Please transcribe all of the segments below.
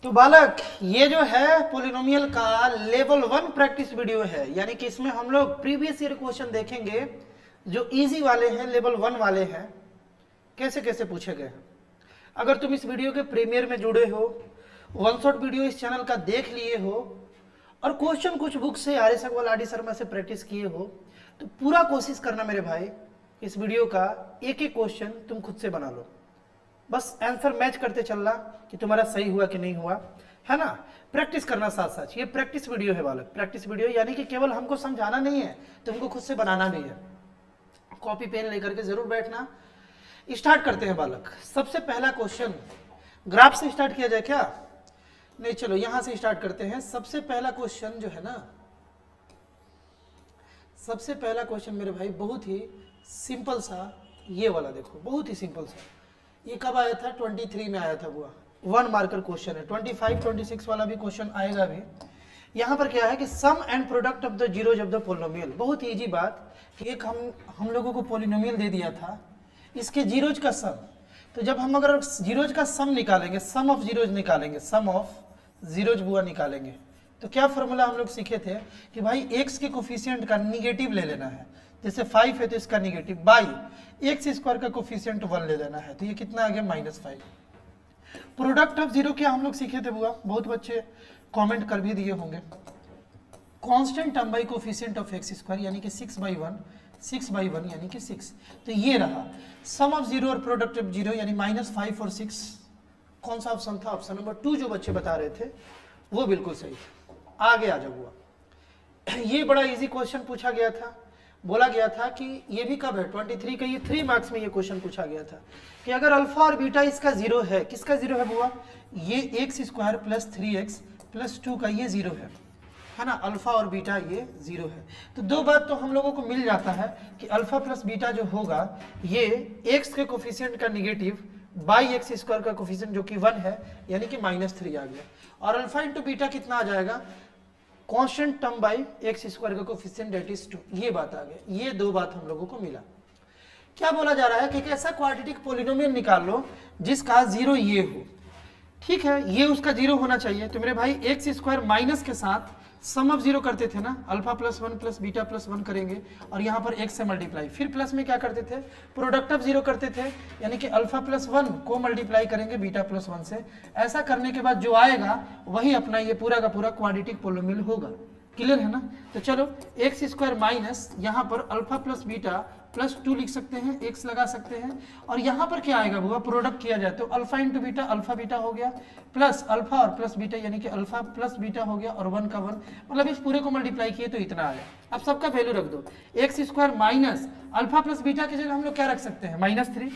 तो बालक ये जो है पोलिनोमियल का लेवल 1 प्रैक्टिस वीडियो है, यानी कि इसमें हम लोग प्रीवियस ईयर क्वेश्चन देखेंगे जो इजी वाले हैं, लेवल 1 वाले हैं, कैसे कैसे पूछे गए हैं। अगर तुम इस वीडियो के प्रीमियर में जुड़े हो, वन शॉट वीडियो इस चैनल का देख लिए हो और क्वेश्चन कुछ बुक से आर्य सगवाल आर डी शर्मा से प्रैक्टिस किए हो, तो पूरा कोशिश करना मेरे भाई इस वीडियो का एक एक क्वेश्चन तुम खुद से बना लो। बस आंसर मैच करते चलना कि तुम्हारा सही हुआ कि नहीं हुआ, है ना। प्रैक्टिस करना साथ साथ। ये प्रैक्टिस वीडियो है बालक, प्रैक्टिस वीडियो यानी कि केवल हमको समझाना नहीं है, तुमको खुद से बनाना भी है। कॉपी पेन लेकर के जरूर बैठना। स्टार्ट करते हैं बालक। सबसे पहला क्वेश्चन ग्राफ से स्टार्ट किया जाए क्या? नहीं, चलो यहां से स्टार्ट करते हैं। सबसे पहला क्वेश्चन जो है ना, सबसे पहला क्वेश्चन मेरे भाई बहुत ही सिंपल सा, ये वाला देखो, बहुत ही सिंपल सा। ये कब आया था? 23 में आया था बुआ। 1 मार्कर क्वेश्चन है। 25, 26 वाला भी क्वेश्चन आएगा भी। यहाँ पर क्या है कि sum and product of the zeros of the polynomial. बहुत इजी बात कि एक हम लोगों को पोलिनोमियल दे दिया था, इसके जीरोज का सम। तो जब हम अगर जीरोज का सम निकालेंगे, सम ऑफ जीरोज निकालेंगे, सम ऑफ जीरोज बुआ निकालेंगे, तो क्या फॉर्मूला हम लोग सीखे थे कि भाई एक्स के कोफिशिएंट का निगेटिव ले लेना है। जैसे 5 है तो इसका निगेटिव बाई एक्स स्क्वायर का कोफिशिएंट 1 ले लेना है, तो ये कितना आ गया? -5। प्रोडक्ट ऑफ जीरो क्या हम लोग सीखे थे बुआ? बहुत बच्चे कमेंट कर भी दिए होंगे। Constant term by coefficient of x square यानी कि 6/1, 6/1 यानी कि 6। तो ये रहा सम ऑफ जीरो और प्रोडक्ट ऑफ जीरो यानी -5 और 6। कौन सा ऑप्शन था? ऑप्शन नंबर 2 जो बच्चे बता रहे थे वो बिल्कुल सही था। आगे आ जाओ बुआ। ये बड़ा इजी क्वेश्चन पूछा गया था। बोला गया था कि ये भी कब है? 23 का। ये 3 मार्क्स में ये क्वेश्चन पूछा गया था कि अगर अल्फा और बीटा इसका जीरो है, किसका जीरो है बुआ? ये x square plus 3x plus 2 का ये जीरो है ना। अल्फा और बीटा ये जीरो है। तो दो बात तो हम लोगों को मिल जाता है कि अल्फा प्लस बीटा जो होगा ये एक्स के कोफिशिएंट का निगेटिव बाई एक्स स्क्वायर का कोफिशिएंट जो कि 1 है यानी कि -3 आ गया। और अल्फा इंटू बीटा कितना आ जाएगा? Constant term by x square का कोफिशिएंट दैट इज 2। ये बात आ गई। ये दो बात हम लोगों को मिला। क्या बोला जा रहा है कि एक ऐसा क्वाड्रेटिक पोलिनोमियल निकाल लो जिसका जीरो ये हो। ठीक है, ये उसका जीरो होना चाहिए। तो मेरे भाई एक्स स्क्वायर माइनस के साथ सम ऑफ जीरो करते थे ना, alpha plus 1 plus beta plus 1 करेंगे और यहाँ पर एक्स से मल्टीप्लाई, फिर प्लस में क्या करते थे? प्रोडक्ट ऑफ जीरो करते थे, यानी कि अल्फा प्लस 1 को मल्टीप्लाई करेंगे बीटा प्लस 1 से। ऐसा करने के बाद जो आएगा वही अपना ये पूरा का पूरा क्वाड्रेटिक पोलिनोमियल होगा। क्लियर है ना? तो चलो एक्स स्क्वायर माइनस यहाँ पर अल्फा प्लस बीटा प्लस 2 लिख सकते हैं, एक्स लगा सकते हैं। और यहाँ पर क्या आएगा बुआ? प्रोडक्ट किया जाए तो alpha into beta, alpha beta हो गया, प्लस अल्फा और प्लस बीटा यानी कि अल्फा प्लस बीटा हो गया, और 1 का 1, मतलब इस पूरे को मल्टीप्लाई किए तो इतना आया। अब सबका वैल्यू रख दो। X square minus alpha plus beta की जगह हम लोग क्या रख सकते हैं? -3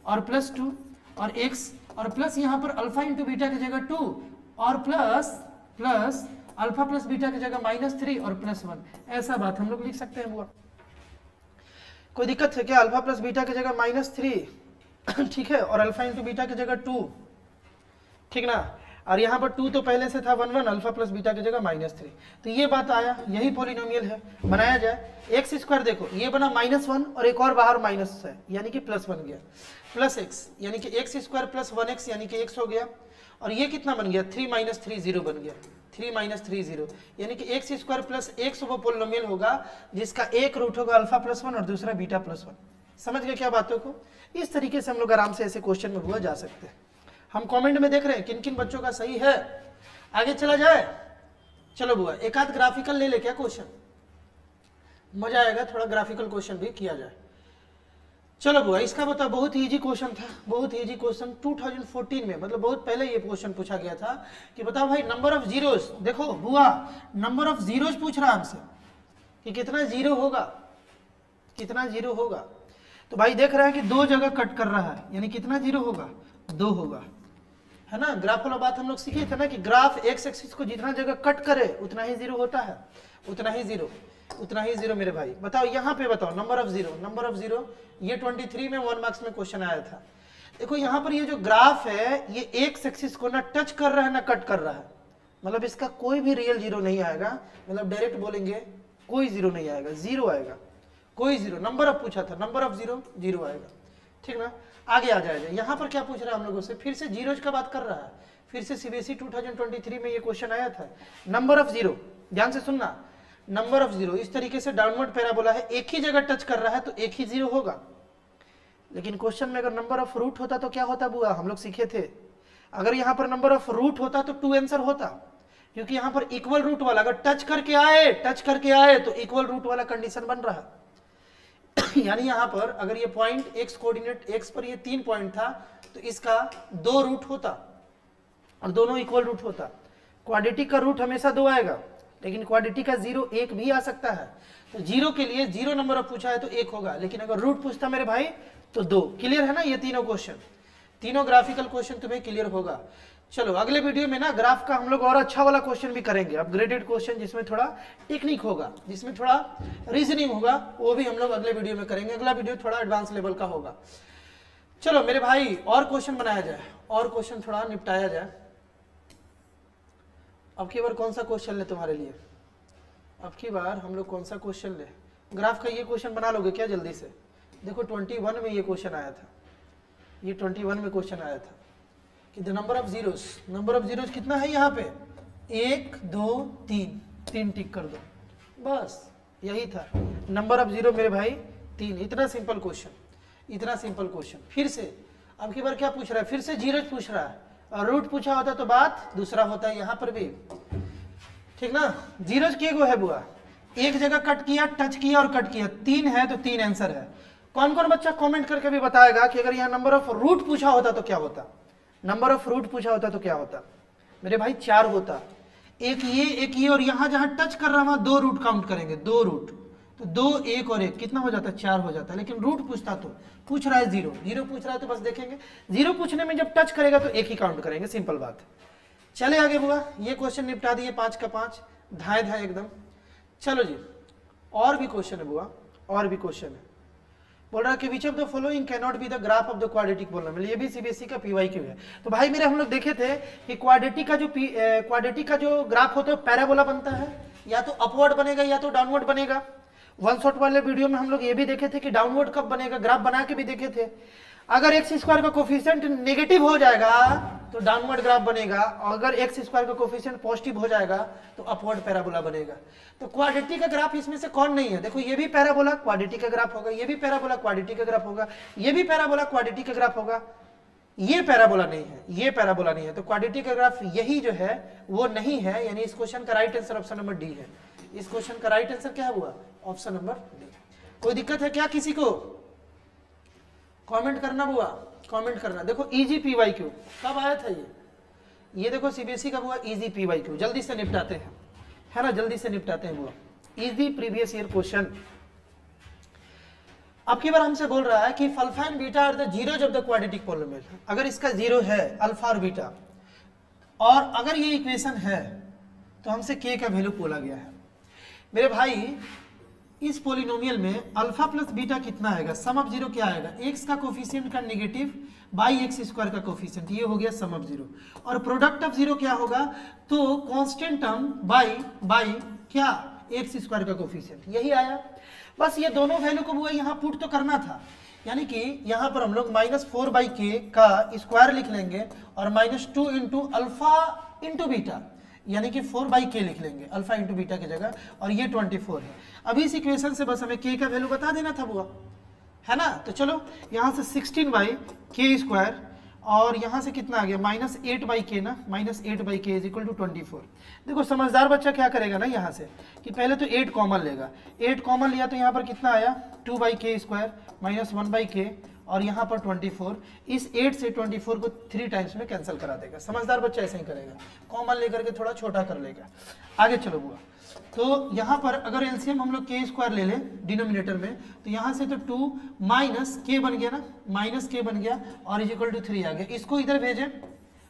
और प्लस 2 और एक्स, और प्लस यहाँ पर अल्फा इंटू बीटा की जगह 2 और प्लस अल्फा प्लस बीटा की जगह -3 और प्लस 1। ऐसा बात हम लोग लिख सकते हैं बुआ। कोई दिक्कत है क्या? अल्फा प्लस बीटा की जगह -3 ठीक है, और अल्फा इंटू बीटा की जगह 2, ठीक ना। और यहाँ पर 2 तो पहले से था 1, अल्फा प्लस बीटा की जगह -3। तो ये बात आया, यही पोलिनोमियल है। बनाया जाए एक्स स्क्वायर, देखो ये बना -1 और एक और बाहर माइनस है यानी कि प्लस बन गया, प्लस एक्स यानी कि एक्स स्क्वायर प्लस 1x यानी कि x हो गया। और ये कितना बन गया? 3 - 3 0 बन गया, 3 - 3 0 यानी कि एक्स स्क्वायर प्लस एक्स वो पोलिनोमियल होगा जिसका एक रूट होगा अल्फा प्लस 1 और दूसरा बीटा प्लस 1। समझ गए क्या बातों को? इस तरीके से हम लोग आराम से ऐसे क्वेश्चन में हुआ जा सकते हैं। हम कमेंट में देख रहे हैं किन किन बच्चों का सही है। आगे चला जाए। चलो बुआ एक आध ग्राफिकल ले ले क्या क्वेश्चन, मजा आएगा, थोड़ा ग्राफिकल क्वेश्चन भी किया जाए। चलो बुआ इसका बताओ, बहुत ही इजी क्वेश्चन था, बहुत ही इजी क्वेश्चन। 2014 में, मतलब बहुत पहले ये क्वेश्चन पूछा गया था कि बताओ भाई नंबर ऑफ जीरोज। देखो बुआ नंबर ऑफ जीरोज पूछ रहा है हमसे कि कितना जीरो होगा, कितना जीरो होगा। तो भाई देख रहे हैं कि 2 जगह कट कर रहा है, यानी कितना जीरो होगा? 2 होगा, है ना। ग्राफ वाला बात हम लोग सीखे थे ना कि ग्राफ एक्स एक्सिस को जितना जगह कट करे उतना ही जीरो होता है, उतना ही जीरो, उतना ही जीरो। मेरे भाई बताओ यहाँ पे बताओ number of zero, number of zero. ये 23 में 1 मार्क्स में क्वेश्चन आया था। देखो यहाँ पर ये जो ग्राफ है ये एक्स एक्सिस को ना टच कर रहा है ना कट कर रहा है, मतलब इसका कोई भी रियल जीरो नहीं आएगा। मतलब डायरेक्ट बोलेंगे कोई जीरो नहीं आएगा, जीरो आएगा, कोई जीरो। नंबर ऑफ पूछा था, नंबर ऑफ जीरो, जीरो आएगा, ठीक ना। आगे आ जाएगा। यहाँ पर क्या पूछ रहा है हम लोगों से? फिर से जीरोज का बात कर रहा है, फिर से सीबीएसई 2023 में ये क्वेश्चन आया था। नंबर ऑफ जीरो, ध्यान से सुनना, नंबर ऑफ जीरो इस तरीके से डाउनवर्ड पैराबोला है, एक ही जगह टच कर रहा है तो एक ही जीरो होगा। लेकिन क्वेश्चन में अगर नंबर ऑफ रूट होता तो क्या होता बुआ, हम लोग सीखे थे, अगर यहाँ पर नंबर ऑफ रूट होता तो 2 आंसर होता, क्योंकि यहाँ पर इक्वल रूट वाला अगर टच करके आए तो इक्वल रूट वाला कंडीशन बन रहा। यानी यहाँ पर अगर ये पॉइंट एक्स कोऑर्डिनेट एक्स पर ये 3 पॉइंट था तो इसका 2 रूट होता और दोनों इक्वल रूट होता। क्वाड्रेटिक का रूट हमेशा 2 आएगा, लेकिन क्वाड्रेटिक का 0 1 भी आ सकता है। तो जीरो के लिए 0 नंबर ऑफ पूछा है तो 1 होगा, लेकिन अगर रूट पूछता मेरे भाई तो 2। क्लियर है ना, ये तीनों क्वेश्चन, तीनों ग्राफिकल क्वेश्चन तुम्हें क्लियर होगा। चलो अगले वीडियो में ना ग्राफ का हम लोग और अच्छा वाला क्वेश्चन भी करेंगे, अपग्रेडेड क्वेश्चन जिसमें थोड़ा टेक्निक होगा, जिसमें थोड़ा रीजनिंग होगा, वो भी हम लोग अगले वीडियो में करेंगे। अगला वीडियो थोड़ा एडवांस लेवल का होगा। चलो मेरे भाई और क्वेश्चन बनाया जाए, और क्वेश्चन थोड़ा निपटाया जाए। अब की बार कौन सा क्वेश्चन ले तुम्हारे लिए, अब की बार हम लोग कौन सा क्वेश्चन ले? ग्राफ का ये क्वेश्चन बना लोगे क्या जल्दी से? देखो 21 में ये क्वेश्चन आया था, ये 21 में क्वेश्चन आया था कि द नंबर ऑफ जीरोस कितना है यहाँ पे, 1 2 3 टिक कर दो, बस यही था नंबर ऑफ जीरो मेरे भाई 3। इतना सिंपल क्वेश्चन, इतना सिंपल क्वेश्चन। फिर से अब की बार क्या पूछ रहा है, फिर से जीरोस पूछ रहा है, और रूट पूछा होता तो बात दूसरा होता है यहाँ पर भी, ठीक ना। जीरोस के गो है बुआ, एक जगह कट किया, टच किया और कट किया, 3 है तो 3 आंसर है। कौन कौन बच्चा कमेंट करके भी बताएगा कि अगर यहाँ नंबर ऑफ रूट पूछा होता तो क्या होता, नंबर ऑफ रूट पूछा होता तो क्या होता? मेरे भाई 4 होता, एक ये और यहाँ जहां टच कर रहा वहां 2 रूट काउंट करेंगे, 2 रूट, तो 2 1 और 1 कितना हो जाता, 4 हो जाता। लेकिन रूट पूछता तो, पूछ रहा है जीरो पूछ रहा है तो बस देखेंगे, जीरो पूछने में जब टच करेगा तो 1 ही काउंट करेंगे, सिंपल बात। चले आगे बुआ, ये क्वेश्चन निपटा दिए 5 का 5, धाए एकदम। चलो जी और भी क्वेश्चन है बुआ, और भी क्वेश्चन है। बोल रहा है कि which of the following can not be the graph of the quadratic polynomial, ये भी सीबीएसई का पीवाईक्यू है। तो भाई मेरे हम लोग देखे थे कि क्वाड्रेटिक का जो ग्राफ होता है पैराबोला बनता है, या तो अपवर्ड बनेगा या तो डाउनवर्ड बनेगा। वन शॉट वाले वीडियो में हम लोग ये भी देखे थे कि डाउनवर्ड कब बनेगा, ग्राफ बना के भी देखे थे। अगर एक्स स्क्वायर का कोफिशिएंट नेगेटिव हो जाएगा तो डाउनवर्ड ग्राफ बनेगा, और अगर एक्स स्क्वायर का कोफिशिएंट पॉजिटिव हो जाएगा तो अपवर्ड पैराबोला बनेगा। तो क्वाड्रेटिक का ग्राफ इसमें से कौन नहीं है? देखो ये भी पैराबोला क्वाड्रेटिक का ग्राफ होगा, ये भी पैराबोला क्वाड्रेटिक का ग्राफ होगा, ये भी पैराबोला क्वाड्रेटिक का ग्राफ होगा, ये पैराबोला नहीं है, ये पैराबोला नहीं है। तो क्वाड्रेटिक का ग्राफ यही जो है वो नहीं है, यानी इस क्वेश्चन का right answer option number D है। इस क्वेश्चन का राइट आंसर क्या हुआ? Option number D. कोई दिक्कत है क्या किसी को? कमेंट करना बुआ, कमेंट करना। देखो इजी पीवाईक्यू कब आया था ये देखो सीबीएसई का बुआ इजी पीवाईक्यू, जल्दी से निपटाते हैं, है ना, जल्दी से निपटाते हैं बुआ। Easy previous year question. अब की बार हमसे बोल रहा है कि alpha and beta are the zeros of the quadratic polynomial. अगर इसका जीरो है अल्फा और बीटा, और अगर ये इक्वेशन है तो हमसे के का वैल्यू बोला गया है। मेरे भाई इस पोलिनोमियल में अल्फा प्लस बीटा कितना आएगा? सम ऑफ जीरो क्या आएगा? एक्स का कोफिशिएंट का नेगेटिव बाई एक्स स्क्वायर का कोफिशिएंट, ये हो गया सम ऑफ जीरो। और प्रोडक्ट ऑफ जीरो क्या होगा? तो कांस्टेंट टर्म बाई क्या, एक्स स्क्वायर का कोफिशिएंट, यही आया। बस ये दोनों वैल्यू को वो यहाँ पुट तो करना था, यानी कि यहाँ पर हम लोग -4/k का स्क्वायर लिख लेंगे और -2 इंटू अल्फा इंटू बीटा, यानी कि 4/k लिख लेंगे अल्फा इंटू बीटा की जगह, और ये 24 है। अभी इस इक्वेशन से बस हमें k का वैल्यू बता देना था बुआ, है ना। तो चलो यहाँ से 16/k स्क्वायर, और यहाँ से कितना आ गया -8/k ना, -8/k इज इक्वल टू 24। देखो समझदार बच्चा क्या करेगा ना, यहाँ से कि पहले तो 8 कॉमन लेगा, 8 कॉमन लिया तो यहाँ पर कितना आया 2/k स्क्वायर -1/k, और यहाँ पर 24। इस 8 से 24 को 3 टाइम्स में कैंसिल करा देगा। समझदार बच्चा ऐसे ही करेगा, कॉमन लेकर के थोड़ा छोटा कर लेगा। आगे चलो बुआ, तो यहाँ पर अगर एलसीएम हम लोग के स्क्वायर ले लें डिनोमिनेटर में, तो यहाँ से तो 2 माइनस के बन गया ना, -k बन गया, और इज इक्वल टू 3 आ गया। इसको इधर भेजें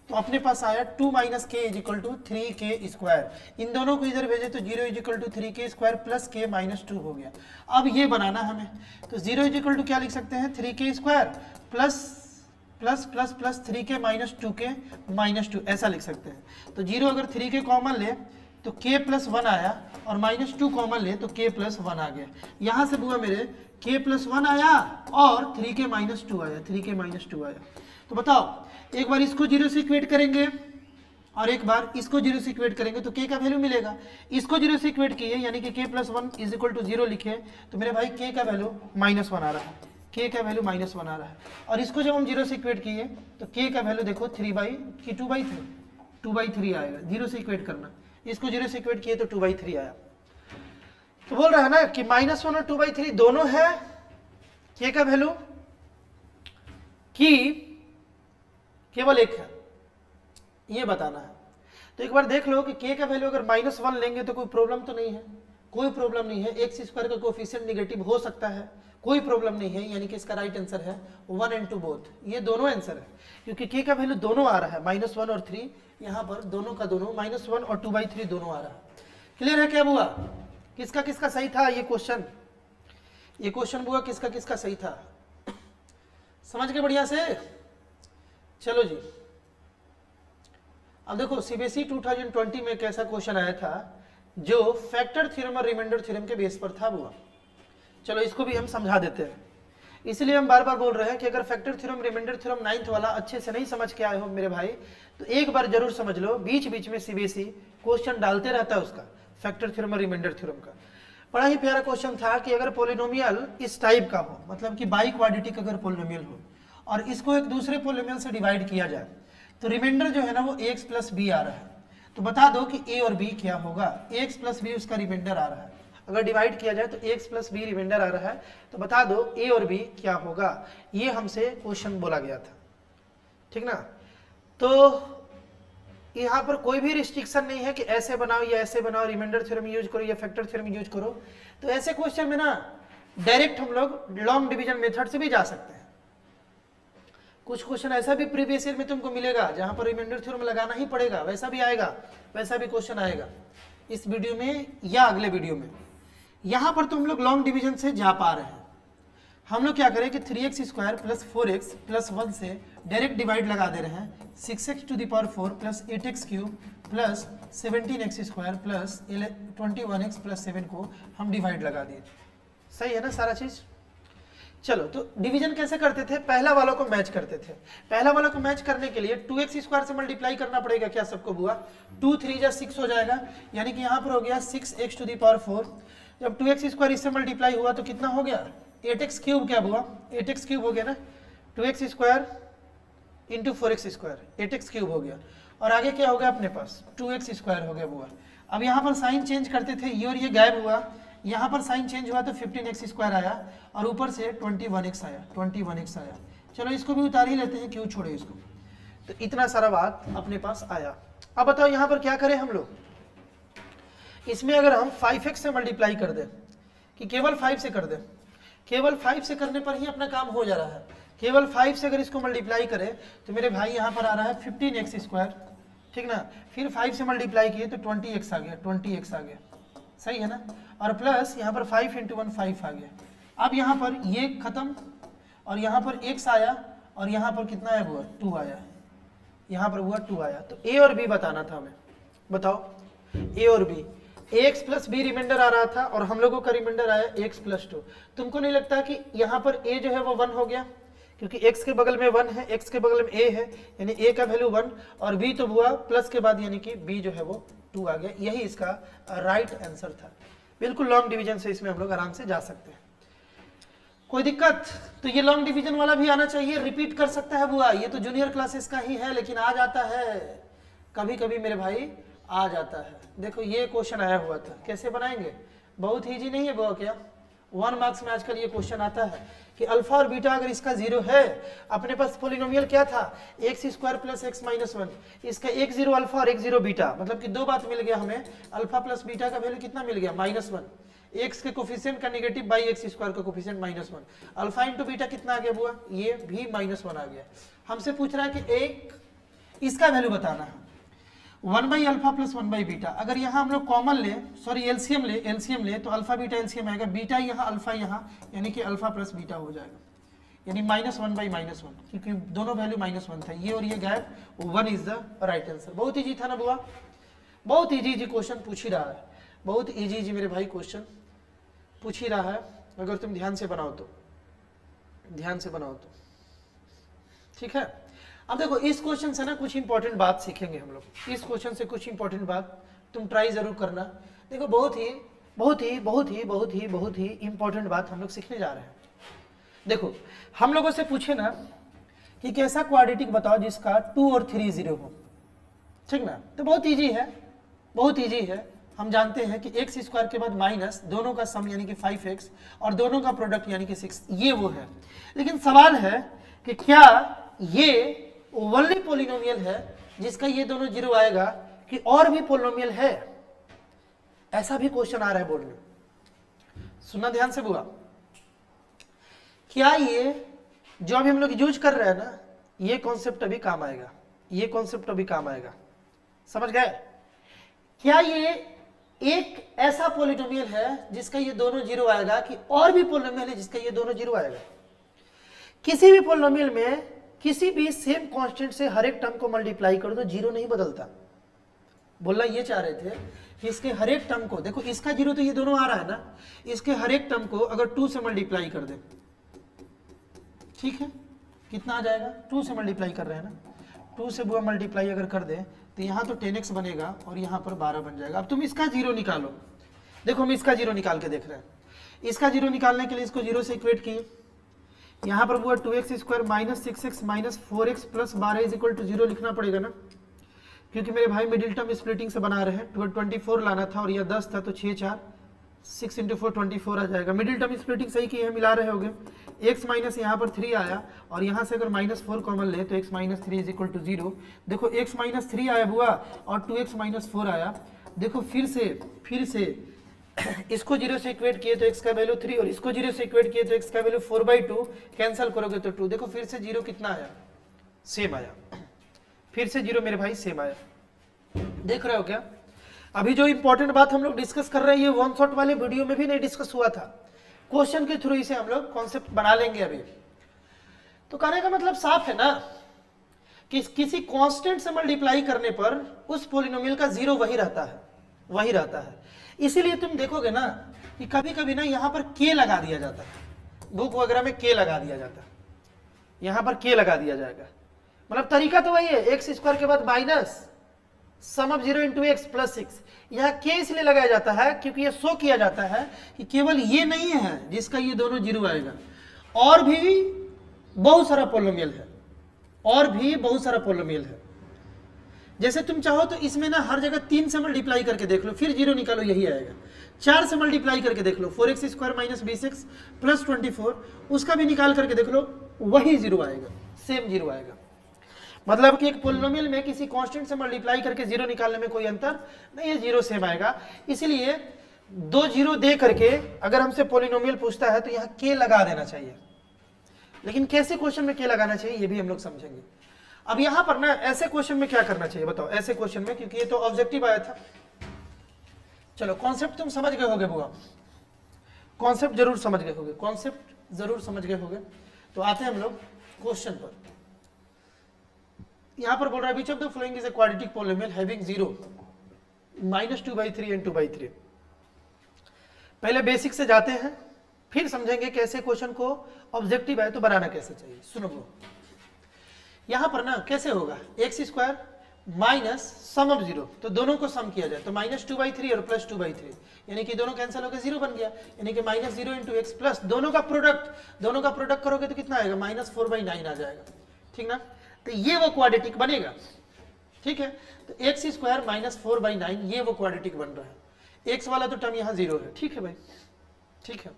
तो अपने पास आया 2 - k is equal to 3k square. इन दोनों को इधर भेजे तो 0 is equal to 3k square plus k -2 हो गया। अब ये बनाना हमें, तो 0 इज इक्वल टू क्या लिख सकते हैं 3k square plus 3k -2k -2, ऐसा लिख सकते हैं। तो 0 अगर 3k कॉमन ले तो k + 1 आया, और -2 कॉमन ले तो k + 1 आ गया। यहाँ से बुआ मेरे k + 1 आया और 3k -2 आया, 3k -2 आया। तो बताओ एक बार इसको 0 से इक्वेट करेंगे और एक बार इसको 0 से इक्वेट करेंगे तो k का वैल्यू मिलेगा। इसको 0 से इक्वेट किए यानी कि k + 1 = 0 लिखे तो मेरे भाई k का वैल्यू -1 आ रहा है, k का वैल्यू -1 आ रहा है। और इसको जब हम 0 से इक्वेट किए तो k का वैल्यू देखो 2/3 आएगा। 0 से इक्वेट करना, इसको 0 से इक्वेट किए तो 2/3 आया। तो बोल रहा है ना कि -1 और 2/3 दोनों है k का वैल्यू कि केवल एक है, ये बताना है। तो एक बार देख लो कि k का वैल्यू अगर -1 लेंगे तो कोई प्रॉब्लम तो नहीं है, कोई प्रॉब्लम नहीं है। x² का कोफिशिएंट नेगेटिव हो सकता है, कोई प्रॉब्लम नहीं है, यानी कि इसका राइट आंसर है 1 and 2 बोथ, ये दोनों आंसर है क्योंकि k का वैल्यू दोनों आ रहा है, -1 और 3, यहाँ पर दोनों का दोनों -1 और 2/3 दोनों आ रहा है। क्लियर है क्या बुआ? किसका किसका सही था ये क्वेश्चन बुआ, किसका किसका सही था? समझ के बढ़िया से? चलो जी, अब देखो सीबीएसई 2020 में कैसा क्वेश्चन आया था जो फैक्टर थ्योरम और रिमाइंडर थ्योरम के बेस पर था बुआ। चलो इसको भी हम समझा देते हैं, इसलिए हम बार बार बोल रहे हैं कि अगर factor theorem remainder theorem 9th वाला अच्छे से नहीं समझ के आए हो मेरे भाई तो एक बार जरूर समझ लो। बीच बीच में सीबीएसई क्वेश्चन डालते रहता है उसका, फैक्टर थ्योरम और रिमाइंडर थ्योरम का। बड़ा ही प्यारा क्वेश्चन था कि अगर पोलिनोमियल इस टाइप का हो, मतलब कि बाई क्वाड्रेटिक अगर पोलिनोमियल हो और इसको एक दूसरे पोलिनोमियल से डिवाइड किया जाए तो रिमाइंडर जो है ना वो ax + b आ रहा है। तो बता दो कि a और b क्या होगा। ax + b उसका रिमाइंडर आ रहा है, अगर डिवाइड किया जाए तो ax + b रिमाइंडर आ रहा है, तो बता दो a और b क्या होगा। ये हमसे क्वेश्चन बोला गया था, ठीक ना। तो यहाँ पर कोई भी रिस्ट्रिक्शन नहीं है कि ऐसे बनाओ या ऐसे बनाओ, रिमाइंडर थ्योरम यूज करो या फैक्टर थ्योरम यूज करो। तो ऐसे क्वेश्चन में ना डायरेक्ट हम लोग लॉन्ग डिवीजन मेथड से भी जा सकते हैं। कुछ क्वेश्चन ऐसा भी प्रीवियस ईयर में तुमको मिलेगा जहां पर रिमाइंडर थ्योरम लगाना ही पड़ेगा, वैसा भी आएगा, वैसा भी क्वेश्चन आएगा इस वीडियो में या अगले वीडियो में। यहां पर तुम लोग लॉन्ग डिवीजन से जा पा रहे हैं। हम लोग क्या करें कि 3x² + 4x + 1 से डायरेक्ट डिवाइड लगा दे रहे हैं। 6x⁴ + 8x³ + 17x² + 21x + 7 को हम डिवाइड लगा दिए। सही है ना सारा चीज? चलो तो डिवीजन कैसे करते थे? पहला वालों को मैच करते थे। पहला वालों को मैच करने के लिए 2x² से मल्टीप्लाई करना पड़ेगा क्या सबको बुआ? 2 3 जा 6 हो जाएगा, यानी कि यहाँ पर हो गया 6x⁴। जब 2x² इससे मल्टीप्लाई हुआ तो कितना हो गया? 8x³ क्या बुआ? 8x³ हो गया ना। 2x² × 4x², 8x³ हो गया। और आगे क्या हो गया अपने पास? 2x² हो गया बुआ। अब यहाँ पर साइन चेंज करते थे, ये और ये गायब हुआ, यहाँ पर साइन चेंज हुआ तो 15x² आया और ऊपर से 21x आया। चलो इसको भी उतार ही लेते हैं, क्यों छोड़े इसको। तो इतना सारा बात अपने पास आया। अब बताओ यहाँ पर क्या करें हम लोग? इसमें अगर हम 5x से मल्टीप्लाई कर दें कि केवल 5 से कर दें, केवल 5 से करने पर ही अपना काम हो जा रहा है। केवल 5 से अगर इसको मल्टीप्लाई करें तो मेरे भाई यहाँ पर आ रहा है 15x², ठीक ना। फिर 5 से मल्टीप्लाई किए तो 20x आ गया, सही है ना। और प्लस यहाँ पर 5 × 1 5 आ गया। अब यहाँ पर ये खत्म और यहाँ पर x आया और यहाँ पर कितना आया हुआ? 2 आया, यहाँ पर हुआ 2 आया। तो a और b बताना था हमें। बताओ a और b, ax + b रिमाइंडर आ रहा था और हम लोगों का रिमाइंडर आया x + 2। तुमको नहीं लगता कि यहाँ पर a जो है वो 1 हो गया? क्योंकि x के बगल में 1 है, x के बगल में a है, यानी a का वैल्यू 1 और b तो हुआ प्लस के बाद, यानी कि b जो है वो 2 आ गया। यही इसका राइट आंसर था। बिल्कुल लॉन्ग डिवीजन से इसमें हम लोग आराम से जा सकते हैं, कोई दिक्कत? तो ये लॉन्ग डिवीजन वाला भी आना चाहिए, रिपीट कर सकता है बुआ। ये तो जूनियर क्लासेस का ही है लेकिन आ जाता है, कभी कभी मेरे भाई आ जाता है। देखो ये क्वेश्चन आया हुआ था, कैसे बनाएंगे? बहुत ईजी नहीं है बुआ क्या? 1 मार्क्स में आजकल ये क्वेश्चन आता है कि अल्फा और बीटा अगर इसका 0 है, अपने पास पोलिनोमियल क्या था? x² + x - 1, इसका एक 0 अल्फा और एक 0 बीटा, मतलब कि दो बात मिल गया हमें। अल्फा प्लस बीटा का वैल्यू कितना मिल गया? -1। x के कोफिशिएंट का नेगेटिव बाई x² का कोफिशिएंट -1। अल्फा इंटू बीटा कितना आ गया बुआ? ये भी -1 आ गया। हमसे पूछ रहा है कि एक इसका वैल्यू बताना है, 1/α + 1/β। अगर यहाँ हम लोग कॉमन ले, सॉरी एलसीएम ले तो अल्फा बीटा एलसीएम आएगा, बीटा यहाँ अल्फा यहाँ, यानी कि अल्फा प्लस बीटा हो जाएगा, यानी -1/-1, क्योंकि दोनों वैल्यू -1 था। ये और ये gap, 1 is the right answer. बहुत ईजी था ना बुआ? बहुत ईजी क्वेश्चन पूछ ही रहा है, बहुत ईजी मेरे भाई क्वेश्चन पूछ ही रहा है। अगर तुम ध्यान से बनाओ तो ठीक है। अब देखो इस क्वेश्चन से ना कुछ इंपॉर्टेंट बात सीखेंगे हम लोग, इस क्वेश्चन से कुछ इंपॉर्टेंट बात तुम ट्राई जरूर करना। देखो बहुत ही बहुत ही बहुत ही बहुत ही बहुत ही इंपॉर्टेंट बात हम लोग सीखने जा रहे हैं। देखो हम लोगों से पूछे ना कि कैसा क्वाड्रेटिक बताओ जिसका 2 और 3 0 हो, ठीक ना, तो बहुत इजी है, बहुत इजी है। हम जानते हैं कि एक्स स्क्वायर के बाद माइनस दोनों का सम यानी कि 5x और दोनों का प्रोडक्ट यानी कि 6, ये वो है। लेकिन सवाल है कि क्या ये ओनली पोलिनोमियल है जिसका ये दोनों जीरो आएगा कि और भी पोलिनोमियल है? ऐसा भी क्वेश्चन आ रहा है बोर्ड में, सुनना ध्यान से बुआ। क्या ये जो अभी हम लोग यूज कर रहे हैं ना, ये कॉन्सेप्ट अभी काम आएगा, ये कॉन्सेप्ट अभी काम आएगा, समझ गए? क्या ये एक ऐसा पोलिनोमियल है जिसका ये दोनों जीरो आएगा कि और भी पोलिनोमियल है जिसका ये दोनों जीरो आएगा? किसी भी पोलिनोमियल में किसी भी सेम कांस्टेंट से हर एक टर्म को मल्टीप्लाई करो तो जीरो नहीं बदलता। बोलना ये चाह रहे थे कि इसके हर एक टर्म को, देखो इसका जीरो तो ये दोनों आ रहा है ना, इसके हर एक टर्म को अगर 2 से मल्टीप्लाई कर दे, ठीक है, कितना आ जाएगा? 2 से मल्टीप्लाई कर रहे हैं ना, 2 से बुआ मल्टीप्लाई अगर कर दे तो यहाँ तो 10x बनेगा और यहाँ पर 12 बन जाएगा। अब तुम इसका जीरो निकालो, देखो हम इसका जीरो निकाल के देख रहे हैं। इसका जीरो निकालने के लिए इसको जीरो से इक्वेट किए, यहाँ पर बुआ 2x square minus 6x minus 4x plus 12 is equal to 0 लिखना पड़ेगा ना, क्योंकि मेरे भाई मिडिल टर्म स्प्लिटिंग से बना रहे हैं। 24 लाना था और यह 10 था, तो 6 4 6 इंटू 4 24 आ जाएगा। मिडिल टर्म स्प्लिटिंग सही की है, मिला रहे होगे। x माइनस यहाँ पर 3 आया और यहाँ से अगर -4 कॉमन ले तो x minus 3 is equal to 0। देखो x माइनस 3 आया बुआ और 2x माइनस 4 आया। देखो फिर से इसको 0 से इक्वेट किए तो x का वैल्यू 3 और इसको 0 से इक्वेट किए तो x का वैल्यू 4/2, कैंसिल करोगे तो 2। देखो फिर से 0 कितना आया? सेम आया, फिर से 0 मेरे भाई सेम आया। देख रहे हो क्या? अभी जो इंपॉर्टेंट बात हम लोग डिस्कस कर रहे हैं ये वन शॉट वाले वीडियो में भी नहीं डिस्कस हुआ था, क्वेश्चन के थ्रू इसे हम लोग कॉन्सेप्ट बना लेंगे अभी। तो कहने का मतलब साफ है ना कि किसी कांस्टेंट से मल्टीप्लाई करने पर उस पोलिनोमियल का जीरो वही रहता है, वही रहता है। इसीलिए तुम देखोगे ना कि कभी कभी ना यहाँ पर के लगा दिया जाता है, बुक वगैरह में के लगा दिया जाता है, यहाँ पर के लगा दिया जाएगा। मतलब तरीका तो वही है, एक्स स्क्वायर के बाद minus sum of 0 into x plus 6। यहाँ के इसलिए लगाया जाता है क्योंकि ये शो किया जाता है कि केवल ये नहीं है जिसका ये दोनों जीरो आएगा, और भी बहुत सारा पोलिनोमियल है, और भी बहुत सारा पोलिनोमियल है। जैसे तुम चाहो तो इसमें ना हर जगह 3 से मल्टीप्लाई करके देख लो, फिर जीरो निकालो, यही आएगा। 4 से मल्टीप्लाई करके देख लो, 4x square minus 20x plus 24, उसका भी निकाल करके देख लो, वही जीरो आएगा, सेम जीरो आएगा। मतलब कि एक पोलिनोमियल में किसी कांस्टेंट से मल्टीप्लाई करके जीरो निकालने में कोई अंतर नहीं है, जीरो सेम आएगा। इसीलिए 2 जीरो दे करके अगर हमसे पोलिनोमियल पूछता है तो यहाँ के लगा देना चाहिए। लेकिन कैसे क्वेश्चन में के लगाना चाहिए ये भी हम लोग समझेंगे। अब यहाँ पर ना ऐसे क्वेश्चन में क्या करना चाहिए बताओ? ऐसे क्वेश्चन में, क्योंकि ये तो ऑब्जेक्टिव आया था, चलो कॉन्सेप्ट तुम समझ गए होगे बुआ, कॉन्सेप्ट जरूर समझ गए होगे, कॉन्सेप्ट जरूर समझ गए होगे। तो आते हैं हम लोग क्वेश्चन पर। यहां पर बोल रहा है which of the following is a quadratic polynomial having 0 -2/3 and 2/3। पहले बेसिक से जाते हैं, फिर समझेंगे कैसे क्वेश्चन को ऑब्जेक्टिव है तो बनाना कैसे चाहिए। सुनो ब्रो, यहां पर ना कैसे होगा, x square minus sum of 0, तो दोनों को सम किया जाए तो -2/3 और प्लस 2/3, यानी कि दोनों कैंसिल होकर 0 बन गया, यानी कि -0 इंटू एक्स प्लस दोनों का प्रोडक्ट करोगे तो कितना आएगा? -4/9 आ जाएगा, ठीक ना। तो ये वो क्वाड्रेटिक बनेगा, ठीक है। तो एक्स स्क्वायर माइनस 4/9 ये वो क्वाड्रेटिक बन रहा है। एक्स वाला तो टर्म यहाँ 0 है, ठीक है भाई, ठीक है,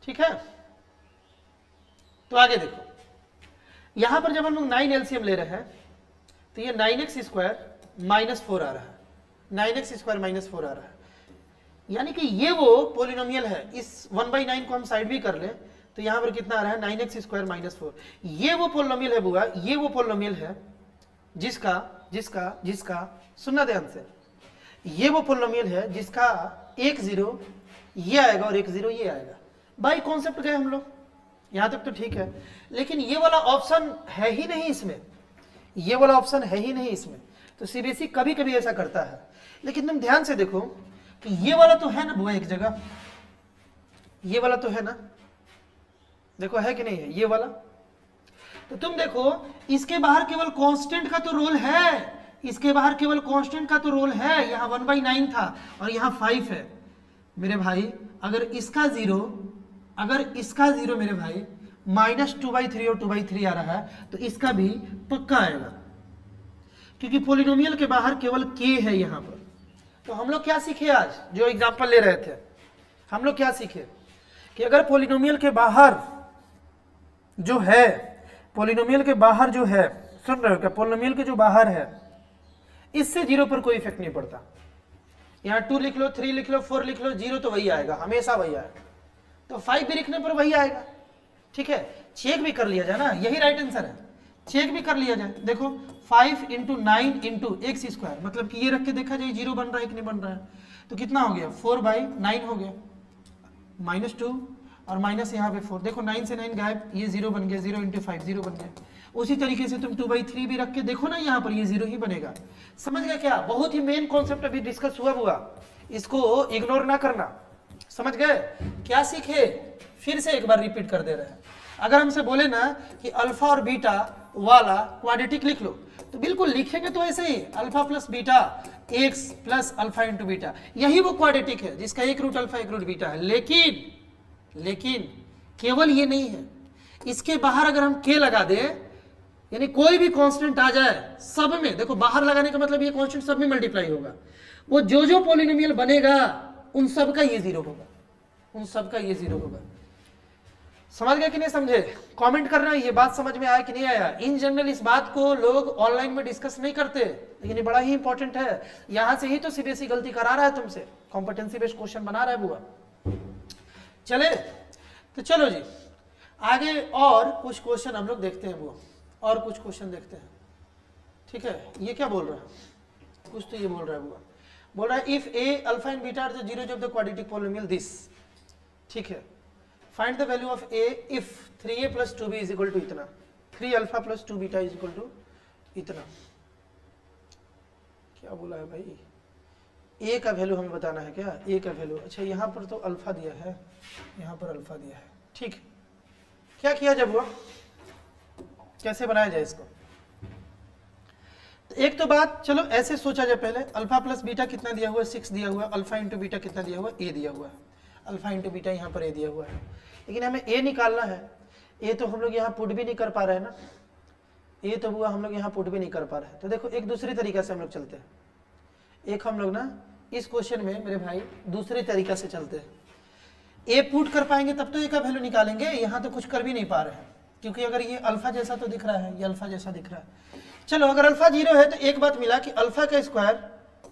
ठीक है। तो आगे देखो, यहां पर जब हम लोग 9 एलसीएम ले रहे हैं तो ये 9x स्क्वायर माइनस 4 आ रहा है, 9x स्क्वायर माइनस 4 आ रहा है, यानी कि ये वो पोलिनोमियल है। इस 1/9 को हम साइड भी कर ले तो यहां पर कितना आ रहा है? 9x square minus 4। ये वो पोलिनोमियल है बुआ, ये वो पोलिनोमियल है जिसका सुनना ध्यान से, ये वो पोलिनोमियल है जिसका 1 0 ये आएगा और 1 0 ये आएगा। बाई कॉन्सेप्ट गए हम लोग, यहां तक तो ठीक है। लेकिन ये वाला ऑप्शन है ही नहीं इसमें, ये वाला ऑप्शन है ही नहीं इसमें। तो सीबीएसई कभी कभी ऐसा करता है। लेकिन तुम ध्यान से देखो कि ये वाला तो है ना बुआ एक जगह, ये वाला तो है ना, देखो है कि नहीं है ये वाला। तो तुम देखो इसके बाहर केवल कांस्टेंट का तो रोल है, इसके बाहर केवल कांस्टेंट का तो रोल है, यहाँ 1/9 था और यहाँ 5 है मेरे भाई। अगर इसका जीरो मेरे भाई -2/3 और 2/3 आ रहा है तो इसका भी पक्का आएगा, क्योंकि पोलिनोमियल के बाहर केवल k है यहाँ पर। तो हम लोग क्या सीखे आज जो एग्जाम्पल ले रहे थे, हम लोग क्या सीखे कि अगर पोलिनोमियल के बाहर जो है, पोलिनोमियल के बाहर जो है, सुन रहे हो क्या, पोलिनोमियल के जो बाहर है इससे जीरो पर कोई इफेक्ट नहीं पड़ता। यहाँ 2 लिख लो, 3 लिख लो, 4 लिख लो, जीरो तो वही आएगा, हमेशा वही आएगा। तो 5 भी लिखने पर वही आएगा, ठीक है। चेक भी कर लिया जाए ना, यही राइट आंसर है, चेक भी कर लिया जाए। देखो 5 × 9 × x², मतलब कि ये रख के देखा जाए जीरो बन रहा है कि नहीं बन रहा है, तो कितना हो गया 4/9 हो गया, -2 और माइनस यहाँ पे 4, देखो 9 से 9 गायब, ये जीरो बन गया, 0 × 5 जीरो बन गया। उसी तरीके से तुम 2/3 भी रख के देखो ना, यहाँ पर ये जीरो ही बनेगा। समझ गए क्या, बहुत ही मेन कॉन्सेप्ट अभी डिस्कस हुआ, इसको इग्नोर ना करना। समझ गए क्या सीखे, फिर से एक बार रिपीट कर दे रहे हैं। अगर हमसे बोले ना कि अल्फा और बीटा वाला क्वाड्रेटिक लिख लो, तो बिल्कुल लिखेंगे तो ऐसे ही, alpha plus beta x plus alpha into beta, यही वो क्वाड्रेटिक है जिसका एक रूट अल्फा एक रूट बीटा है। लेकिन केवल ये नहीं है, इसके बाहर अगर हम k लगा दें, यानी कोई भी कांस्टेंट आ जाए सब में, देखो बाहर लगाने का मतलब ये कांस्टेंट सब में मल्टीप्लाई होगा, वो जो पॉलिनोमियल बनेगा उन सब का ये जीरो होगा, उन सब का ये जीरो होगा। समझ गए कि नहीं समझे, कमेंट करना ये बात समझ में आया कि नहीं आया। इन जनरल इस बात को लोग ऑनलाइन में डिस्कस नहीं करते, लेकिन ये बड़ा ही इंपॉर्टेंट है। यहां से ही तो सीबीएसई गलती करा रहा है तुमसे, कॉम्पिटेंसी बेस्ड क्वेश्चन बना रहा है बुआ। चले तो चलो जी आगे और कुछ क्वेश्चन हम लोग देखते हैं बुआ, और कुछ क्वेश्चन देखते हैं, ठीक है। ये क्या बोल रहा है, कुछ तो ये बोल रहा है बुआ, बोल रहा है if a alpha and beta are the zeros of the quadratic polynomial this, ठीक है। Find the value of a if 3a + 2b = इतना, 3 अल्फा + 2 बीटा = इतना। क्या बोला है भाई, ए का वैल्यू हमें बताना है क्या, ए का वैल्यू, अच्छा यहाँ पर तो अल्फा दिया है, यहाँ पर अल्फा दिया है, ठीक है। क्या किया जब हुआ, कैसे बनाया जाए इसको, तो एक तो बात चलो ऐसे सोचा जाए पहले, अल्फा प्लस बीटा कितना दिया हुआ है, 6 दिया हुआ है, अल्फा इंटू बीटा कितना दिया हुआ है, ए दिया हुआ है, अल्फा इंटू बीटा यहाँ पर ए दिया हुआ है, लेकिन हमें ए निकालना है। ए तो हम लोग यहाँ पुट भी नहीं कर पा रहे हैं ना, ए तो हुआ हम लोग यहाँ पुट भी नहीं कर पा रहे हैं। तो देखो एक दूसरी तरीका से हम लोग चलते हैं, एक हम लोग ना इस क्वेश्चन में मेरे भाई दूसरे तरीका से चलते हैं। ए पुट कर पाएंगे तब तो ए का वैल्यू निकालेंगे, यहाँ तो कुछ कर भी नहीं पा रहे हैं, क्योंकि अगर ये अल्फा जैसा तो दिख रहा है, ये अल्फा जैसा दिख रहा है। चलो अगर अल्फा 0 है तो एक बात मिला कि अल्फा का स्क्वायर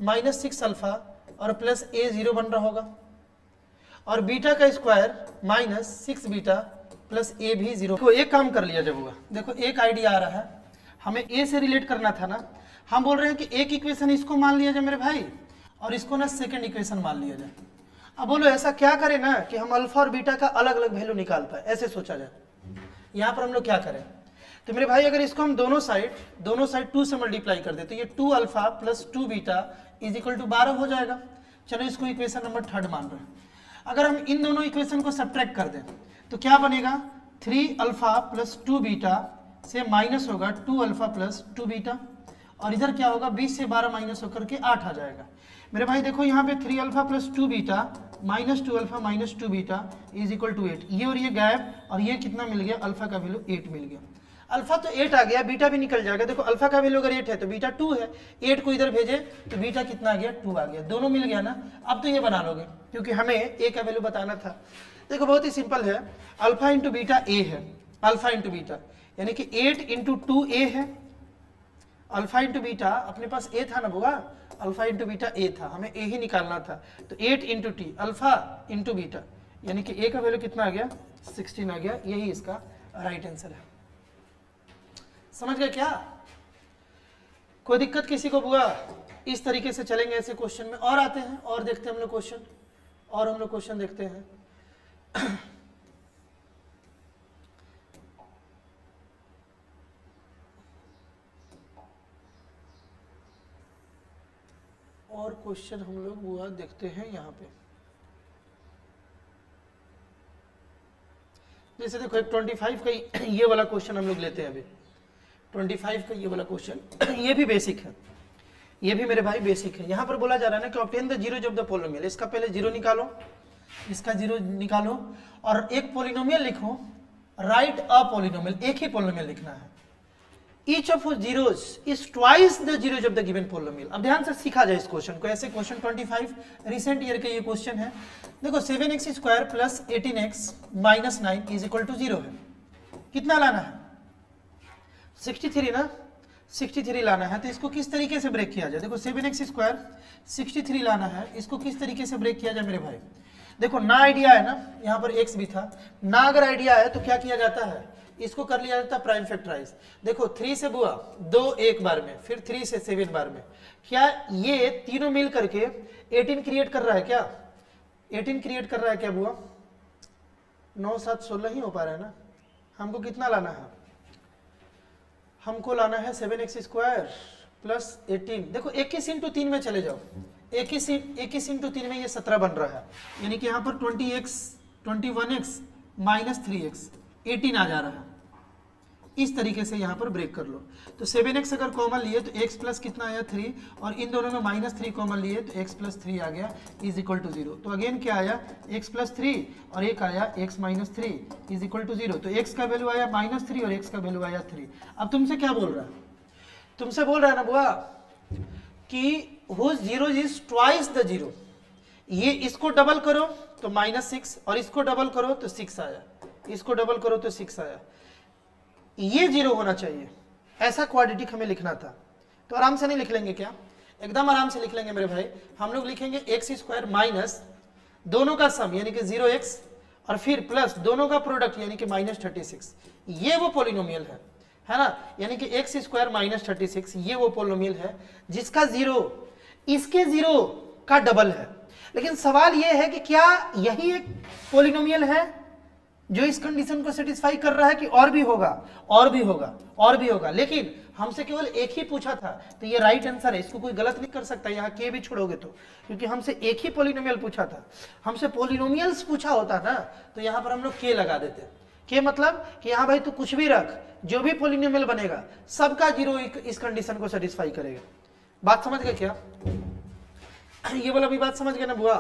-6 अल्फा और प्लस ए 0 बन रहा होगा, और बीटा का स्क्वायर -6 बीटा प्लस ए भी 0। तो एक काम कर लिया जब हुआ, देखो एक आइडिया आ रहा है, हमें ए से रिलेट करना था ना, हम बोल रहे हैं कि एक इक्वेशन इसको मान लिया जाए मेरे भाई, और इसको ना सेकंड इक्वेशन मान लिया जाए। अब बोलो ऐसा क्या करें ना कि हम अल्फा और बीटा का अलग अलग वैल्यू निकाल पाए, ऐसे सोचा जाए। यहाँ पर हम लोग क्या करें, तो मेरे भाई अगर इसको हम दोनों साइड 2 से मल्टीप्लाई कर दे तो ये 2 अल्फा प्लस 2 बीटा = 12 हो जाएगा। चलो इसको इक्वेशन नंबर 3 मान रहे हैं। अगर हम इन दोनों इक्वेशन को सब्ट्रैक्ट कर दें तो क्या बनेगा, 3 अल्फा प्लस 2 बीटा से माइनस होगा 2 अल्फा प्लस 2 बीटा, और इधर क्या होगा 20 से 12 माइनस होकर के 8 आ जाएगा। मेरे भाई देखो यहाँ पे 3 alpha plus 2 beta -2 alpha -2 beta = 8, ये और ये गायब, और ये कितना मिल गया, अल्फा का वैल्यू 8 मिल गया। अल्फा तो 8 आ गया, बीटा भी निकल जाएगा। देखो अल्फा का वैल्यू अगर 8 है तो बीटा 2 है, 8 को इधर भेजे तो बीटा कितना आ गया, 2 आ गया, दोनों मिल गया ना। अब तो ये बना लोगे क्योंकि हमें ए का वैल्यू बताना था। देखो बहुत ही सिंपल है, अल्फा इंटू बीटा ए है, अल्फा इंटू बीटा यानी कि 8 × 2a है, अल्फा इंटू बीटा अपने पास ए था ना बुआ, अल्फा इंटू बीटा ए था, हमें ए ही निकालना था, तो 8 × t अल्फा इंटू बीटा यानी कि ए का वैल्यू कितना आ गया, 16 आ गया। यही इसका राइट आंसर है। समझ गए क्या, कोई दिक्कत किसी को बुआ? इस तरीके से चलेंगे ऐसे क्वेश्चन में। और आते हैं और देखते हैं हम लोग क्वेश्चन, और हम लोग क्वेश्चन देखते हैं। और क्वेश्चन हम लोग बुआ देखते हैं यहाँ पे। जैसे देखो एक 25 का ये वाला क्वेश्चन हम लोग लेते हैं अभी, 25 का ये वाला क्वेश्चन ये भी बेसिक है, ये भी मेरे भाई बेसिक है। यहाँ पर बोला जा रहा है ना कि obtain the zero of the polynomial, इसका पहले जीरो निकालो, इसका जीरो निकालो और एक पोलिनोमियल लिखो, राइट अ पोलिनोमियल, एक ही पोलिनोमियल लिखना है, each of zeros is twice the zeros of the given polynomial. अब ध्यान से सीखा जाए इस क्वेश्चन को, ऐसे क्वेश्चन 25 रिसेंट ईयर का ये क्वेश्चन है। देखो 7x square plus 18x minus 9 is equal to 0 है, कितना लाना है 63 ना, 63 लाना है। तो इसको किस तरीके से ब्रेक किया जाए, देखो 7x स्क्वायर 63 लाना है, इसको किस तरीके से ब्रेक किया जाए मेरे भाई। देखो ना आइडिया है ना, यहाँ पर x भी था ना, अगर आइडिया है तो क्या किया जाता है, इसको कर लिया जाता है प्राइम फैक्टराइज। देखो 3 से बुआ 2 एक बार में, फिर 3 से 7 बार में, क्या ये तीनों मिल करके 18 क्रिएट कर रहा है क्या, 18 क्रिएट कर रहा है क्या बुआ, 9 7 16 ही हो पा रहा है ना। हमको कितना लाना है, हमको लाना है 7x स्क्वायर प्लस 18। देखो 21 इंटू 3 में चले जाओ, 21 इंटू 3 में ये 17 बन रहा है, यानी कि यहाँ पर 21x माइनस 3x 18 आ जा रहा है। इस तरीके से यहाँ पर ब्रेक कर लो। तो 7x अगर कॉमन लिए तो x प्लस कितना आया 3, और इन दोनों में माइनस 3 कॉमन लिए तो x प्लस 3 आ गया इज इक्वल टू 0। तो अगेन क्या आया x प्लस 3 और एक आया x minus 3 is equal to 0। तो x का वैल्यू आया माइनस 3 और x का वैल्यू आया 3। अब तुमसे क्या बोल रहा है, तुमसे बोल रहा है ना बुआ कि whose zero is twice the zero, ये इसको डबल करो तो माइनस 6 और इसको डबल करो तो 6 आया, इसको डबल करो तो 6 आया, ये 0 होना चाहिए, ऐसा क्वाड्रेटिक हमें लिखना था। तो आराम से नहीं लिख लेंगे क्या, एकदम आराम से लिख लेंगे मेरे भाई। हम लोग लिखेंगे x स्क्वायर माइनस दोनों का सम यानी कि 0x और फिर प्लस दोनों का प्रोडक्ट यानी कि माइनस 36, ये वो पोलिनोमियल है ना, यानी कि x स्क्वायर माइनस 36 ये वो पोलिनोमियल है जिसका 0 इसके 0 का डबल है। लेकिन सवाल ये है कि क्या यही एक पोलिनोमियल है जो इस कंडीशन को सेटिस्फाई कर रहा है कि और भी होगा, और भी होगा, और भी होगा। लेकिन हमसे केवल एक ही पूछा था, तो ये राइट आंसर है, इसको कोई गलत नहीं कर सकता यहाँ के भी छोड़ोगे तो, क्योंकि हमसे एक ही पोलिनोमियल पूछा था। हमसे पोलिनोमियल्स पूछा होता ना तो यहाँ पर हम लोग के लगा देते। के मतलब कि यहाँ भाई तू कुछ भी रख, जो भी पोलिनोमियल बनेगा सबका 0 इस कंडीशन को सेटिस्फाई करेगा। बात समझ गए क्या, ये वाला भी बात समझ गए ना बुआ।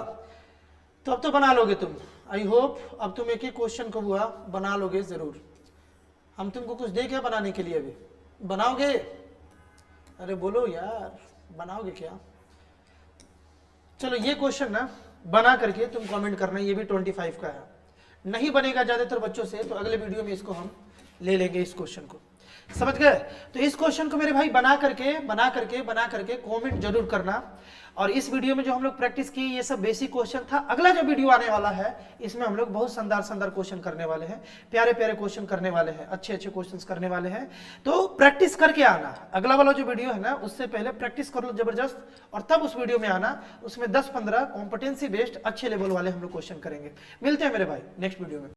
तो अब तो बना लोगे तुम, आई होप अब तुम एक एक क्वेश्चन को बुआ बना लोगे जरूर। हम तुमको कुछ दे क्या बनाने के लिए, अभी बनाओगे, अरे बोलो यार बनाओगे क्या। चलो ये क्वेश्चन ना बना करके तुम कमेंट करना, ये भी 25 का है। नहीं बनेगा ज्यादातर बच्चों से तो अगले वीडियो में इसको हम ले लेंगे इस क्वेश्चन को, समझ गए। तो इस क्वेश्चन को मेरे भाई बना करके कमेंट जरूर करना। और इस वीडियो में जो हम लोग प्रैक्टिस किए ये सब बेसिक क्वेश्चन था। अगला जो वीडियो आने वाला है इसमें हम लोग बहुत शानदार क्वेश्चन करने वाले हैं, प्यारे क्वेश्चन करने वाले हैं, अच्छे क्वेश्चंस करने वाले हैं। तो प्रैक्टिस करके आना, अगला वाला जो वीडियो है ना उससे पहले प्रैक्टिस कर लो जबरदस्त, और तब उस वीडियो में आना। उसमें 10-15 कॉम्पिटेंसी बेस्ड अच्छे लेवल वाले हम लोग क्वेश्चन करेंगे। मिलते हैं मेरे भाई नेक्स्ट वीडियो में।